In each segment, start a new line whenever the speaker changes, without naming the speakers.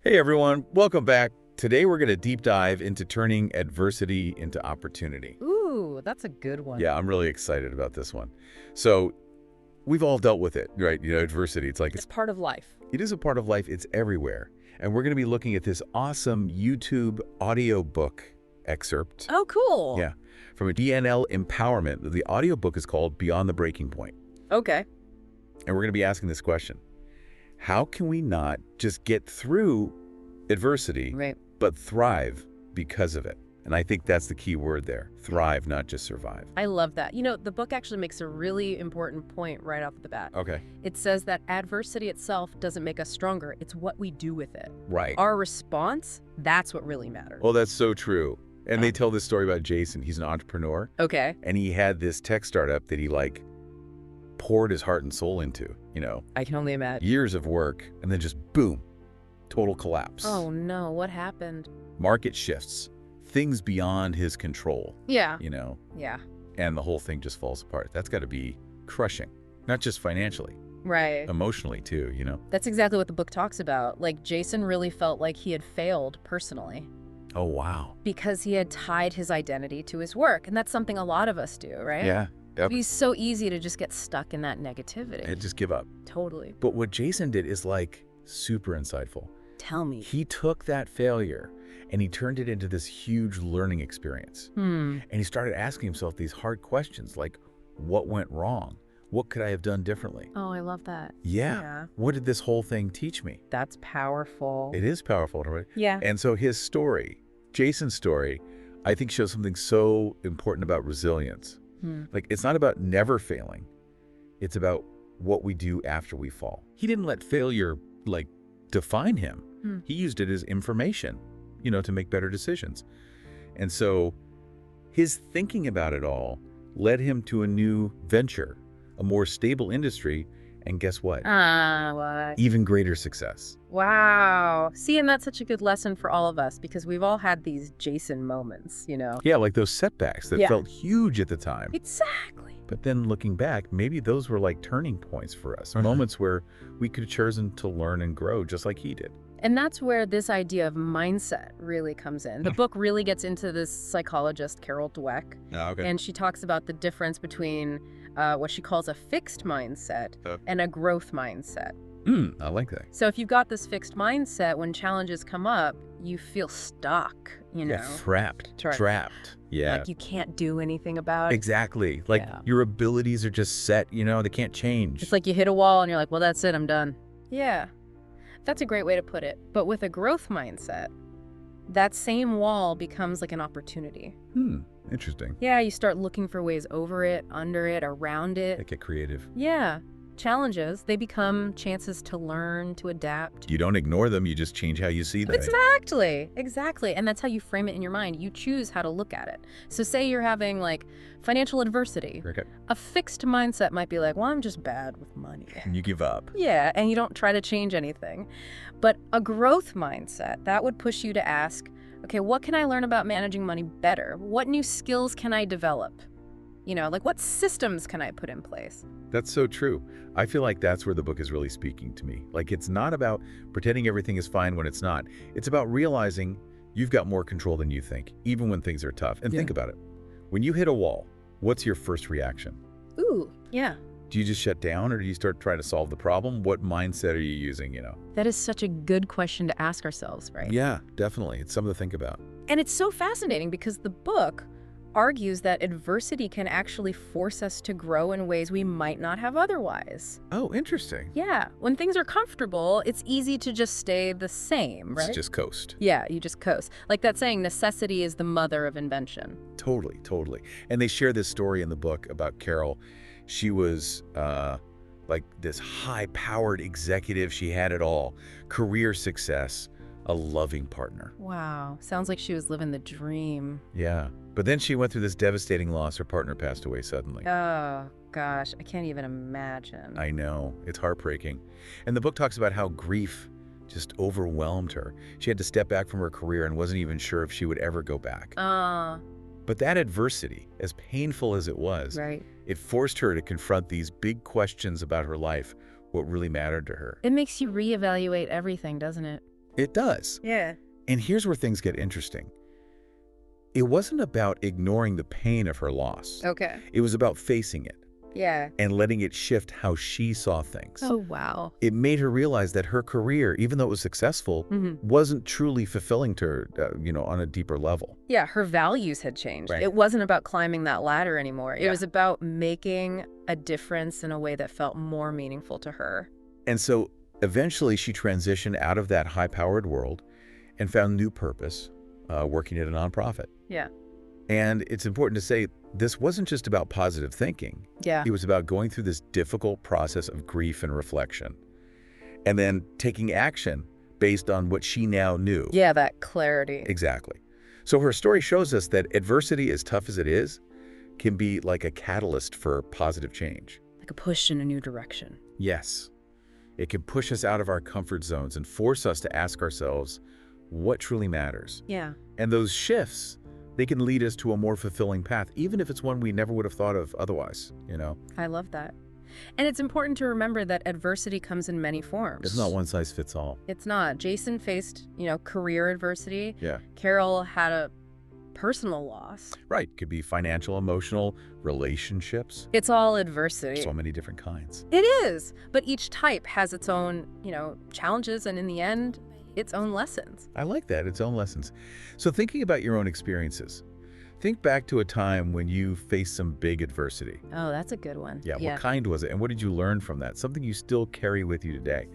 Hey everyone, welcome back. Today we're going to deep dive into turning adversity into opportunity.
Ooh, that's a good one.
Yeah, I'm really excited about this one. So we've all dealt with it, right? Adversity. It's like
It's part of life.
it is a part of life. It's everywhere. And we're going to be looking at this awesome YouTube audiobook excerpt.
Oh, cool.
Yeah, from a BnL Empowerment. The audiobook is called Beyond the Breaking Point.
Okay.
And we're going to be asking this question. How can we not just get through adversity,
Right.
but thrive because of it? And I think that's the key word there. Thrive, not just survive.
I love that. The book actually makes a really important point right off the bat.
Okay.
It says that adversity itself doesn't make us stronger. It's what we do with it.
Right.
Our response, that's what really matters.
Well, that's so true. And they tell this story about Jason. He's an entrepreneur.
Okay.
And he had this tech startup that he poured his heart and soul into,
I can only imagine.
years of work, and then just boom, total collapse.
Oh, no. What happened?
Market shifts, things beyond his control,
Yeah.
Yeah.
Yeah.
And the whole thing just falls apart. That's got to be crushing, not just financially,
Right.
emotionally too,
That's exactly what the book talks about. Like, Jason really felt like he had failed personally
Oh, wow.
because he had tied his identity to his work. And that's something a lot of us do, right?
Yeah. Yep.
It's so easy to just get stuck in that negativity.
And just give up.
Totally.
But what Jason did is super insightful.
Tell me.
He took that failure and he turned it into this huge learning experience.
Hmm.
And he started asking himself these hard questions like, what went wrong? What could I have done differently?
Oh, I love that.
Yeah. What did this whole thing teach me?
That's powerful.
It is powerful, right?
Yeah.
And so his story, Jason's story, I think shows something so important about resilience. It's not about never failing. It's about what we do after we fall. He didn't let failure, define him. He used it as information, to make better decisions. And so his thinking about it all led him to a new venture, a more stable industry, and guess what?
What?
Even greater success.
Wow. See, and that's such a good lesson for all of us because we've all had these Jason moments,
Yeah, like those setbacks that
Yeah.
felt huge at the time.
Exactly.
But then looking back, maybe those were like turning points for us, moments where we could have chosen to learn and grow just like he did.
And that's where this idea of mindset really comes in. The book really gets into this psychologist, Carol Dweck, and she talks about the difference between what she calls a fixed mindset and a growth mindset.
I like that.
So if you've got this fixed mindset, when challenges come up, you feel stuck,
Yeah, trapped. Yeah.
Like you can't do anything about it.
Exactly.
Yeah.
Your abilities are just set, they can't change.
It's like you hit a wall and you're like, well, that's it, I'm done. Yeah, that's a great way to put it. But with a growth mindset, that same wall becomes like an opportunity.
Interesting.
Yeah, you start looking for ways over it, under it, around it.
Get creative.
Yeah. Challenges, they become chances to learn, to adapt.
You don't ignore them, you just change how you see them.
Exactly. And that's how you frame it in your mind. You choose how to look at it. So say you're having financial adversity.
Okay.
A fixed mindset might be like, well, I'm just bad with money.
And you give up.
Yeah, and you don't try to change anything. But a growth mindset, that would push you to ask, okay, what can I learn about managing money better? What new skills can I develop? What systems can I put in place?
That's so true. I feel like that's where the book is really speaking to me. It's not about pretending everything is fine when it's not. It's about realizing you've got more control than you think, even when things are tough. And think about it. When you hit a wall, what's your first reaction?
Ooh, yeah.
Do you just shut down or do you start trying to solve the problem? What mindset are you using,
That is such a good question to ask ourselves, right?
Yeah, definitely. It's something to think about.
And it's so fascinating because the book argues that adversity can actually force us to grow in ways we might not have otherwise.
Oh, interesting.
Yeah. When things are comfortable, it's easy to just stay the same, right?
It's just coast.
Yeah, you just coast. Like that saying, necessity is the mother of invention.
Totally. And they share this story in the book about Carol. She was this high-powered executive. She had it all. Career success, a loving partner.
Wow. Sounds like she was living the dream.
Yeah. But then she went through this devastating loss. Her partner passed away suddenly.
Oh, gosh. I can't even imagine.
I know. It's heartbreaking. And the book talks about how grief just overwhelmed her. She had to step back from her career and wasn't even sure if she would ever go back. But that adversity, as painful as it was,
right.
It forced her to confront these big questions about her life, what really mattered to her.
It makes you reevaluate everything, doesn't it?
It does.
Yeah.
And here's where things get interesting. It wasn't about ignoring the pain of her loss.
Okay.
It was about facing it.
Yeah.
And letting it shift how she saw things.
Oh, wow.
It made her realize that her career, even though it was successful, wasn't truly fulfilling to her, on a deeper level.
Yeah, her values had changed.
Right.
It wasn't about climbing that ladder anymore. It was about making a difference in a way that felt more meaningful to her.
And so eventually she transitioned out of that high-powered world and found new purpose, working at a nonprofit.
Yeah.
And it's important to say this wasn't just about positive thinking.
Yeah.
It was about going through this difficult process of grief and reflection, and then taking action based on what she now knew.
Yeah, that clarity.
Exactly. So her story shows us that adversity, as tough as it is, can be like a catalyst for positive change.
Like a push in a new direction.
Yes. It can push us out of our comfort zones and force us to ask ourselves what truly matters.
Yeah.
And those shifts, they can lead us to a more fulfilling path, even if it's one we never would have thought of otherwise,
I love that. And it's important to remember that adversity comes in many forms.
It's not one size fits all.
It's not. Jason faced, career adversity.
Yeah.
Carol had a personal loss.
Right. Could be financial, emotional, relationships.
It's all adversity.
So many different kinds.
It is. But each type has its own, challenges, and in the end, its own lessons.
I like that, its own lessons. So thinking about your own experiences, think back to a time when you faced some big adversity.
Oh, that's a good one.
Yeah, what kind was it? And what did you learn from that? Something you still carry with you today.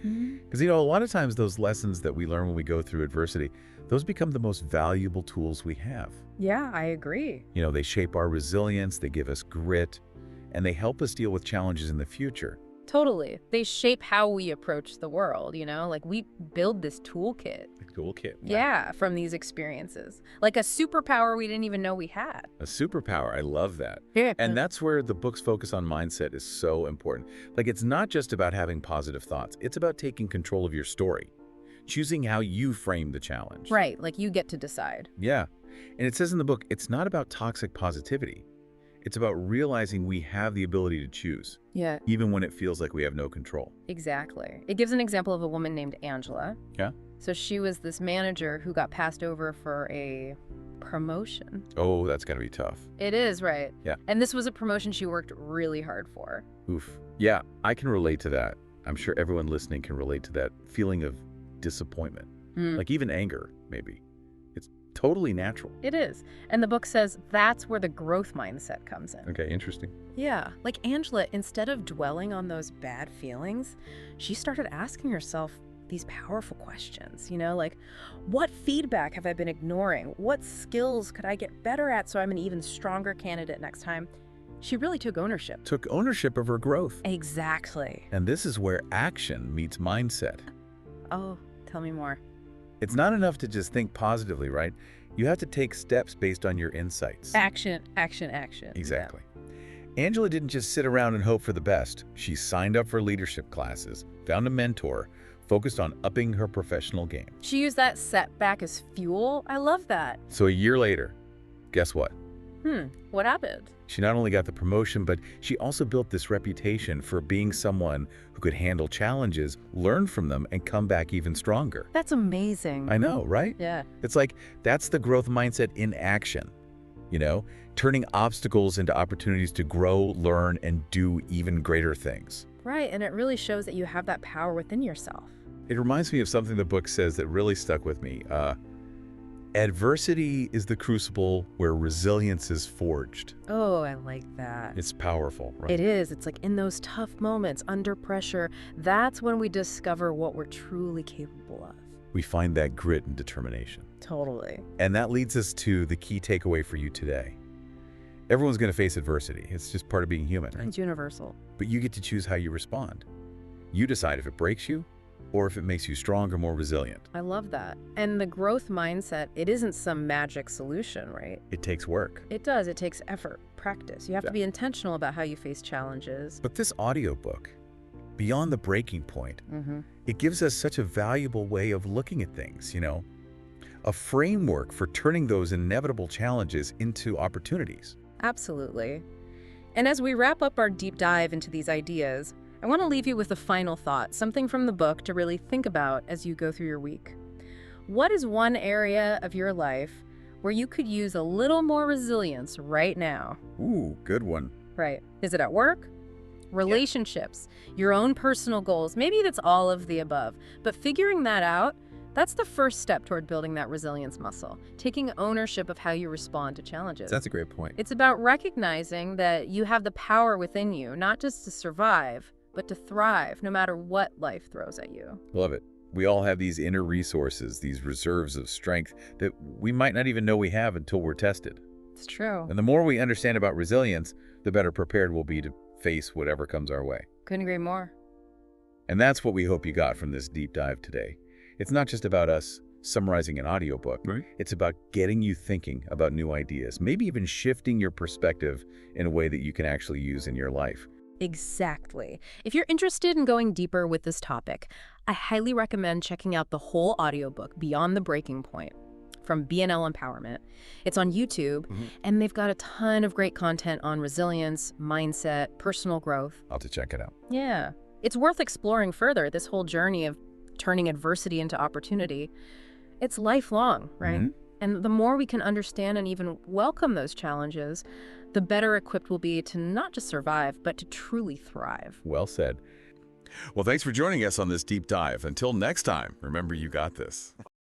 Because, a lot of times those lessons that we learn when we go through adversity, those become the most valuable tools we have.
Yeah, I agree.
They shape our resilience, they give us grit, and they help us deal with challenges in the future.
Totally. They shape how we approach the world, like we build this toolkit.
Toolkit.
Yeah, from these experiences. Like a superpower we didn't even know we had.
A superpower. I love that.
Yeah.
And that's where the book's focus on mindset is so important. Like, it's not just about having positive thoughts. It's about taking control of your story, choosing how you frame the challenge.
Right. Like you get to decide.
Yeah. And it says in the book, it's not about toxic positivity. It's about realizing we have the ability to choose.
Yeah.
Even when it feels like we have no control.
Exactly. It gives an example of a woman named Angela.
Yeah.
So she was this manager who got passed over for a promotion.
Oh, that's got to be tough.
It is, right?
Yeah.
And this was a promotion she worked really hard for.
Oof. Yeah, I can relate to that. I'm sure everyone listening can relate to that feeling of disappointment. Like even anger, maybe. It's totally natural.
It is. And the book says that's where the growth mindset comes in.
Okay, interesting.
Yeah. Like Angela, instead of dwelling on those bad feelings, she started asking herself these powerful questions, like, what feedback have I been ignoring? What skills could I get better at so I'm an even stronger candidate next time? She really took ownership.
Took ownership of her growth.
Exactly.
And this is where action meets mindset.
Oh, tell me more.
It's not enough to just think positively, right? You have to take steps based on your insights.
Action, action, action.
Exactly. Yeah. Angela didn't just sit around and hope for the best. She signed up for leadership classes, found a mentor, focused on upping her professional game.
She used that setback as fuel. I love that.
So a year later, guess what?
What happened?
She not only got the promotion, but she also built this reputation for being someone who could handle challenges, learn from them, and come back even stronger.
That's amazing.
I know, right?
Yeah.
It's like, that's the growth mindset in action, turning obstacles into opportunities to grow, learn, and do even greater things.
Right, and it really shows that you have that power within yourself.
It reminds me of something the book says that really stuck with me. Adversity is the crucible where resilience is forged.
Oh, I like that.
It's powerful, right?
It is. It's like in those tough moments, under pressure, that's when we discover what we're truly capable of.
We find that grit and determination.
Totally.
And that leads us to the key takeaway for you today. Everyone's going to face adversity. It's just part of being human. Right?
It's universal.
But you get to choose how you respond. You decide if it breaks you or if it makes you stronger, more resilient.
I love that. And the growth mindset, it isn't some magic solution, right?
It takes work.
It does. It takes effort, practice. You have to be intentional about how you face challenges.
But this audiobook, beyond the breaking point, it gives us such a valuable way of looking at things, a framework for turning those inevitable challenges into opportunities.
Absolutely. And as we wrap up our deep dive into these ideas, I want to leave you with a final thought, something from the book to really think about as you go through your week. What is one area of your life where you could use a little more resilience right now?
Ooh, good one.
Right. Is it at work? Relationships, your own personal goals, maybe that's all of the above. But figuring that out, that's the first step toward building that resilience muscle, taking ownership of how you respond to challenges.
That's a great point.
It's about recognizing that you have the power within you, not just to survive, but to thrive, no matter what life throws at you.
Love it. We all have these inner resources, these reserves of strength that we might not even know we have until we're tested.
It's true.
And the more we understand about resilience, the better prepared we'll be to face whatever comes our way.
Couldn't agree more.
And that's what we hope you got from this deep dive today. It's not just about us summarizing an audiobook.
Right.
It's about getting you thinking about new ideas, maybe even shifting your perspective in a way that you can actually use in your life.
Exactly. If you're interested in going deeper with this topic, I highly recommend checking out the whole audiobook, Beyond the Breaking Point, from BnL Empowerment. It's on YouTube, and they've got a ton of great content on resilience, mindset, personal growth.
I'll have to check it out.
Yeah. It's worth exploring further, this whole journey of turning adversity into opportunity. It's lifelong, right? And the more we can understand and even welcome those challenges, the better equipped we'll be to not just survive, but to truly thrive.
Well said.
Well, thanks for joining us on this deep dive. Until next time, remember, you got this.